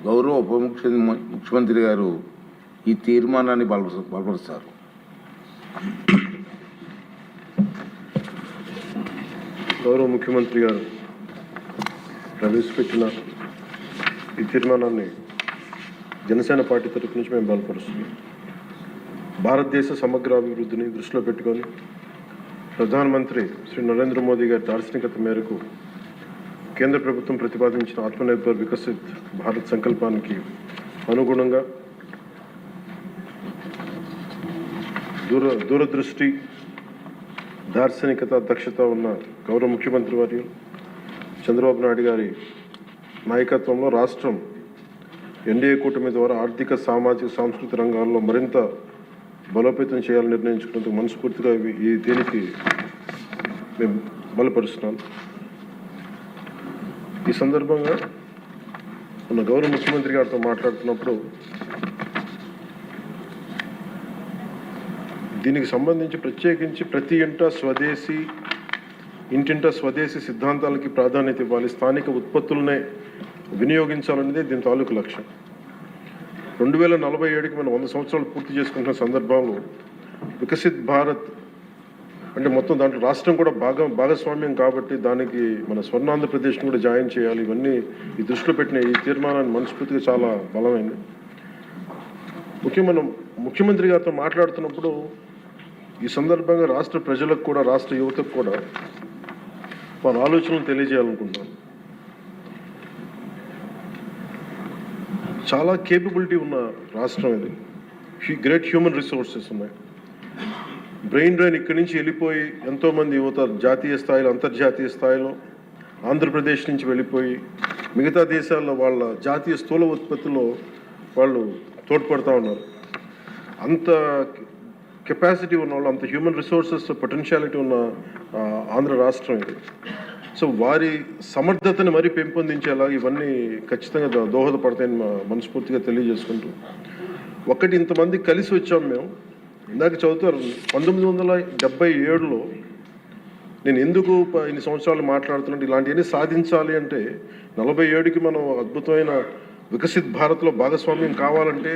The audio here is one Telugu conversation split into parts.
గౌరవ ఉప ముఖ్యమంత్రి గారు ఈ తీర్మానాన్ని బలపరుస్తారు. గౌరవ ముఖ్యమంత్రి గారు ప్రవేశపెట్టిన ఈ తీర్మానాన్ని జనసేన పార్టీ తరఫు నుంచి మేము బలపరుస్తున్నాం. భారతదేశ సమగ్ర అభివృద్ధిని దృష్టిలో పెట్టుకొని ప్రధానమంత్రి శ్రీ నరేంద్ర మోదీ గారి దార్శనికత మేరకు కేంద్ర ప్రభుత్వం ప్రతిపాదించిన ఆత్మనిర్భర్ వికసిత్ భారత్ సంకల్పానికి అనుగుణంగా దూరదృష్టి, దార్శనికత, దక్షత ఉన్న గౌరవ ముఖ్యమంత్రి వర్యులు చంద్రబాబు నాయుడు గారి నాయకత్వంలో రాష్ట్రం ఎన్డీఏ కూటమి ద్వారా ఆర్థిక, సామాజిక, సాంస్కృతిక రంగాల్లో మరింత బలోపేతం చేయాలని నిర్ణయించుకున్నందుకు మనస్ఫూర్తిగా దీనికి మేము బలపరుస్తున్నాం. ఈ సందర్భంగా మన గౌరవ ముఖ్యమంత్రి గారితో మాట్లాడుతున్నప్పుడు దీనికి సంబంధించి ప్రత్యేకించి ప్రతి ఇంటింటా స్వదేశీ సిద్ధాంతాలకి ప్రాధాన్యత ఇవ్వాలి, స్థానిక ఉత్పత్తులనే వినియోగించాలనేదే దీని తాలూకు లక్ష్యం. 2047కి మనం 100 సంవత్సరాలు పూర్తి చేసుకుంటున్న సందర్భంలో వికసిత్ భారత్ అంటే మొత్తం దాంట్లో రాష్ట్రం కూడా భాగస్వామ్యం కాబట్టి దానికి మన స్వర్ణాంధ్రప్రదేశ్ని కూడా జాయిన్ చేయాలి. ఇవన్నీ ఈ దృష్టిలో పెట్టిన ఈ తీర్మానాన్ని మనస్ఫూర్తిగా చాలా బలమైంది. ముఖ్యంగా మనం ముఖ్యమంత్రి గారితో మాట్లాడుతున్నప్పుడు ఈ సందర్భంగా రాష్ట్ర ప్రజలకు కూడా, రాష్ట్ర యువతకు కూడా వారి ఆలోచనలు తెలియజేయాలనుకుంటున్నాను. చాలా కేపబిలిటీ ఉన్న రాష్ట్రం ఇది. గ్రేట్ హ్యూమన్ రిసోర్సెస్ ఉన్నాయి. బ్రెయిన్ డ్రైన్ ఇక్కడి నుంచి వెళ్ళిపోయి ఎంతోమంది యువత జాతీయ స్థాయిలో, అంతర్జాతీయ స్థాయిలో ఆంధ్రప్రదేశ్ నుంచి వెళ్ళిపోయి మిగతా దేశాల్లో వాళ్ళ జాతీయ స్థూల ఉత్పత్తిలో వాళ్ళు తోడ్పడుతూ ఉన్నారు. అంత కెపాసిటీ ఉన్న వాళ్ళు, అంత హ్యూమన్ రిసోర్సెస్ పొటెన్షియాలిటీ ఉన్న ఆంధ్ర రాష్ట్రం ఇది. సో వారి సమర్థతని మరీ పెంపొందించేలా ఇవన్నీ ఖచ్చితంగా దోహదపడతాయని మనస్ఫూర్తిగా తెలియజేసుకుంటూ, ఒకటి ఇంతమంది కలిసి వచ్చాం మేము. ఇందాక చదువుతారు 1977లో నేను ఎందుకు ఇన్ని సంవత్సరాలు మాట్లాడుతున్నట్టు ఇలాంటివన్నీ సాధించాలి అంటే 47కి మనం అద్భుతమైన వికసిత్ భారత్లో భాగస్వామ్యం కావాలంటే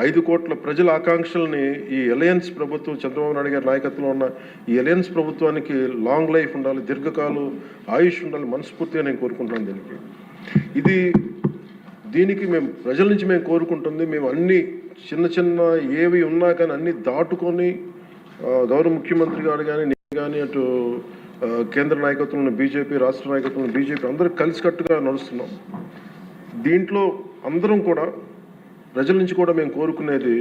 5 కోట్ల ప్రజల ఆకాంక్షల్ని ఈ అలయన్స్ ప్రభుత్వం, చంద్రబాబు నాయుడు గారి నాయకత్వంలో ఉన్న ఈ అలయన్స్ ప్రభుత్వానికి లాంగ్ లైఫ్ ఉండాలి, దీర్ఘకాలం ఆయుష్ ఉండాలి, మనస్ఫూర్తిగా నేను కోరుకుంటున్నాను. దీనికి మేము ప్రజల నుంచి మేము కోరుకుంటుంది, మేము అన్ని చిన్న ఏవి ఉన్నా కానీ అన్ని దాటుకొని గౌరవ ముఖ్యమంత్రి గారు కానీ, నేను కానీ, అటు కేంద్ర నాయకత్వంలో బీజేపీ, రాష్ట్ర నాయకత్వంలో బీజేపీ అందరూ కలిసికట్టుగా నడుస్తున్నాం. దీంట్లో అందరం కూడా ప్రజల నుంచి కూడా మేము కోరుకునేది,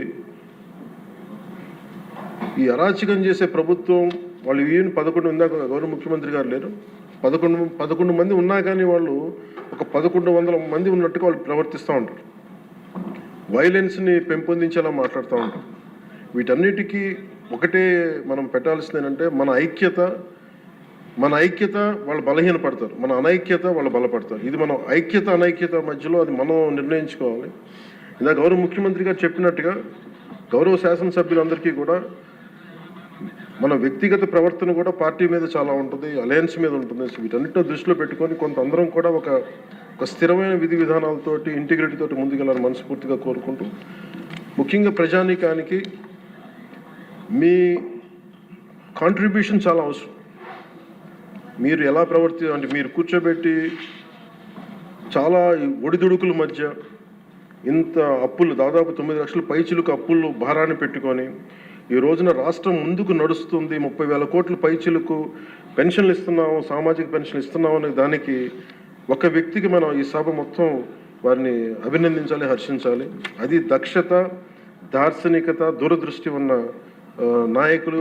ఈ అరాచకం చేసే ప్రభుత్వం వాళ్ళు 11 ఇందాక గౌరవ ముఖ్యమంత్రి గారు లేరు, 11 మంది ఉన్నా కానీ వాళ్ళు ఒక 1100 మంది ఉన్నట్టుగా వాళ్ళు ప్రవర్తిస్తూ ఉంటారు. వైలెన్స్ని పెంపొందించేలా మాట్లాడుతూ ఉంటారు. వీటన్నిటికీ ఒకటే మనం పెట్టాల్సింది ఏంటంటే మన ఐక్యత వాళ్ళు బలహీనపడతారు, మన అనైక్యత వాళ్ళు బలపడతారు. ఇది మనం ఐక్యత అనైక్యత మధ్యలో అది మనం నిర్ణయించుకోవాలి. ఇలా గౌరవ ముఖ్యమంత్రి గారు చెప్పినట్టుగా గౌరవ శాసనసభ్యులందరికీ కూడా మన వ్యక్తిగత ప్రవర్తన కూడా పార్టీ మీద చాలా ఉంటుంది, అలయన్స్ మీద ఉంటుంది. వీటన్నిటిని దృష్టిలో పెట్టుకొని కొంత అందరం కూడా ఒక స్థిరమైన విధి విధానాలతోటి, ఇంటిగ్రిటీతోటి ముందుకెళ్ళాలని మనస్ఫూర్తిగా కోరుకుంటూ, ముఖ్యంగా ప్రజానీకానికి మీ కాంట్రిబ్యూషన్ చాలా అవసరం. మీరు ఎలా అంటే మీరు కూర్చోబెట్టి చాలా ఒడిదుడుకుల మధ్య ఇంత అప్పులు, దాదాపు 9 లక్షల పైచిలకు అప్పులు భారాన్ని పెట్టుకొని ఈ రోజున రాష్ట్రం ముందుకు నడుస్తుంది. 30,000 కోట్ల పైచిలకు పెన్షన్లు ఇస్తున్నాము, సామాజిక పెన్షన్లు ఇస్తున్నాము అనే దానికి ఒక వ్యక్తికి మనం ఈ సభ మొత్తం వారిని అభినందించాలి, హర్షించాలి. అది దక్షత, దార్శనికత, దూరదృష్టి ఉన్న నాయకులు,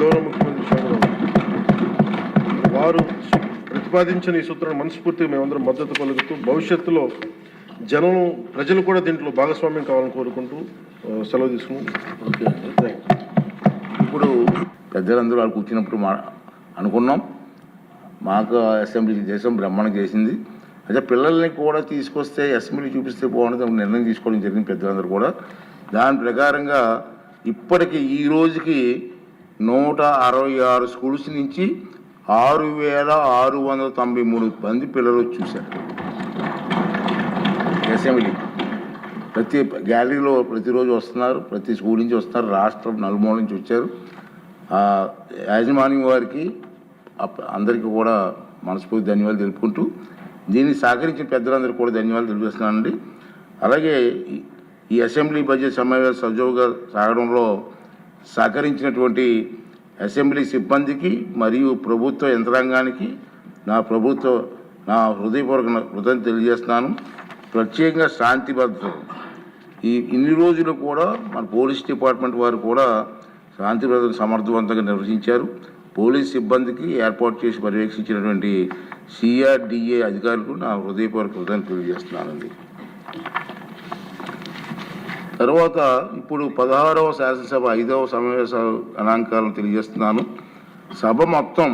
గౌరవ ముఖ్యమంత్రి చంద్రబాబు వారు ప్రతిపాదించిన ఈ సూత్రాన్ని మనస్ఫూర్తిగా మేమందరం మద్దతు పలుకుతూ, భవిష్యత్తులో ప్రజలు కూడా దీంట్లో భాగస్వామ్యం కావాలని కోరుకుంటూ సెలవు తీసుకున్నాం. ఓకే అండి, థ్యాంక్ యూ. ఇప్పుడు పెద్దలందరూ వాళ్ళు కూర్చున్నప్పుడు అనుకున్నాం, మాకు అసెంబ్లీ దేశం బ్రహ్మాండం చేసింది, అయితే పిల్లల్ని కూడా తీసుకొస్తే అసెంబ్లీ చూపిస్తే బాగుంటుంది నిర్ణయం తీసుకోవడం జరిగింది పెద్దలందరూ కూడా. దాని ప్రకారంగా ఇప్పటికి ఈ రోజుకి 166 స్కూల్స్ నుంచి 6,693 మంది పిల్లలు చూశారు. అసెంబ్లీ ప్రతి గ్యాలరీలో ప్రతిరోజు వస్తున్నారు, ప్రతి స్కూల్ నుంచి వస్తున్నారు, రాష్ట్రం నలుమూల నుంచి వచ్చారు. యాజమాన్యం వారికి అందరికీ కూడా మనస్ఫూర్తి ధన్యవాదాలు తెలుపుకుంటూ దీన్ని సహకరించిన పెద్దలందరికీ కూడా ధన్యవాదాలు తెలిపిస్తున్నానండి. అలాగే ఈ అసెంబ్లీ బడ్జెట్ సమావేశం సజావుగా సాగడంలో సహకరించినటువంటి అసెంబ్లీ సిబ్బందికి మరియు ప్రభుత్వ యంత్రాంగానికి నా హృదయపూర్వక కృతజ్ఞతలు తెలియజేస్తున్నాను. ప్రత్యేకంగా శాంతి భద్రత ఇన్ని రోజులు కూడా మన పోలీస్ డిపార్ట్మెంట్ వారు కూడా శాంతి భద్రతను సమర్థవంతంగా నిర్వహించారు. పోలీస్ సిబ్బందికి ఏర్పాటు చేసి పర్యవేక్షించినటువంటి CRDA అధికారులకు నా హృదయపూర్వక కృతజ్ఞతలు తెలియజేస్తున్నానండి. తర్వాత ఇప్పుడు 16వ శాసనసభ 5వ సమావేశాల గణాంకాలను తెలియజేస్తున్నాను. సభ మొత్తం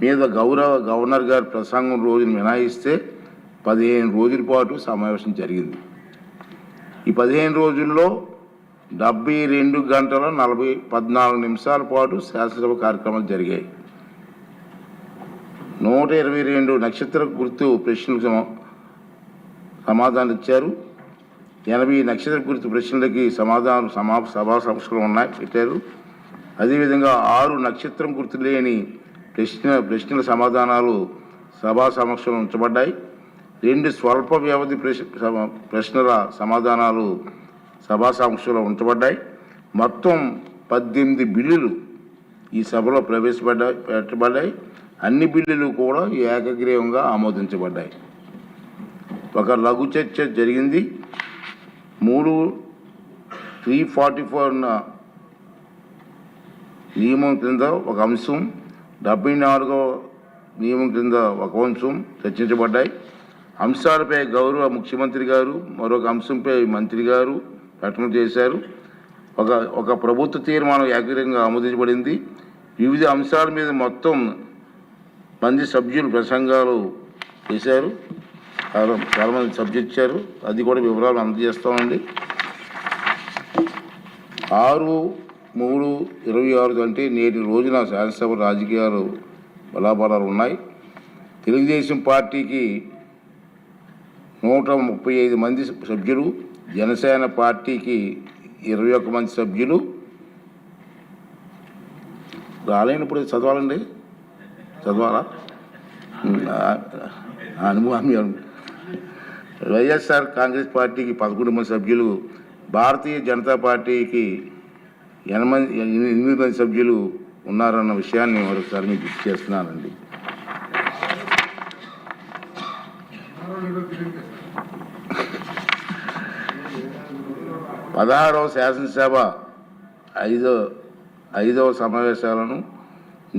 మీద గవర్నర్ గారి ప్రసంగం రోజును మినహాయిస్తే 15 రోజుల పాటు సమావేశం జరిగింది. ఈ 15 రోజుల్లో 72 గంటల 14 నిమిషాల పాటు శాసనసభ కార్యక్రమాలు జరిగాయి. 122 నక్షత్ర గుర్తు ప్రశ్నలకు సమాధానాలు ఇచ్చారు. 80 నక్షత్ర గుర్తు ప్రశ్నలకి సమాధానం సభా సమస్యలు పెట్టారు. అదేవిధంగా 6 నక్షత్రం గుర్తు లేని ప్రశ్నల సమాధానాలు సభా సమక్షంలో ఉంచబడ్డాయి. 2 స్వల్ప వ్యవధి ప్రశ్నల సమాధానాలు సభా సమక్షంలో ఉంచబడ్డాయి. మొత్తం 18 బిల్లులు ఈ సభలో పెట్టబడ్డాయి. అన్ని బిల్లులు కూడా ఏకగ్రీవంగా ఆమోదించబడ్డాయి. ఒక లఘు చర్చ జరిగింది. 344 నియమం క్రింద ఒక అంశం, 74వ నియమం క్రింద ఒక అంశం చర్చించబడ్డాయి. అంశాలపై గౌరవ ముఖ్యమంత్రి గారు మరొక అంశంపై మంత్రి గారు ప్రకటన చేశారు. ఒక ప్రభుత్వ తీర్మానం ఏకగ్రీవంగా ఆమోదించబడింది. వివిధ అంశాల మీద మొత్తం మంది సభ్యులు ప్రసంగాలు చేశారు. చాలా మంది సభ్యులు ఇచ్చారు. అది కూడా వివరాలు అందజేస్తామండి. 6/3/26 అంటే నేటి రోజున శాసనసభ రాజకీయాలు బలాబలాలు ఉన్నాయి. తెలుగుదేశం పార్టీకి 135 మంది సభ్యులు, జనసేన పార్టీకి 21 మంది సభ్యులు. రాలేనప్పుడు చదవాలా అనుభవం. వైఎస్ఆర్ కాంగ్రెస్ పార్టీకి 11 మంది సభ్యులు, భారతీయ జనతా పార్టీకి 8 మంది సభ్యులు ఉన్నారన్న విషయాన్ని మరొకసారి మీకు గుర్తు చేస్తున్నానండి. పదహారవ శాసనసభ 5వ సమావేశాలను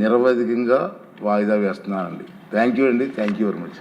నిరవధికంగా వాయిదా వేస్తున్నానండి. థ్యాంక్ యూ అండి. Thank you very much.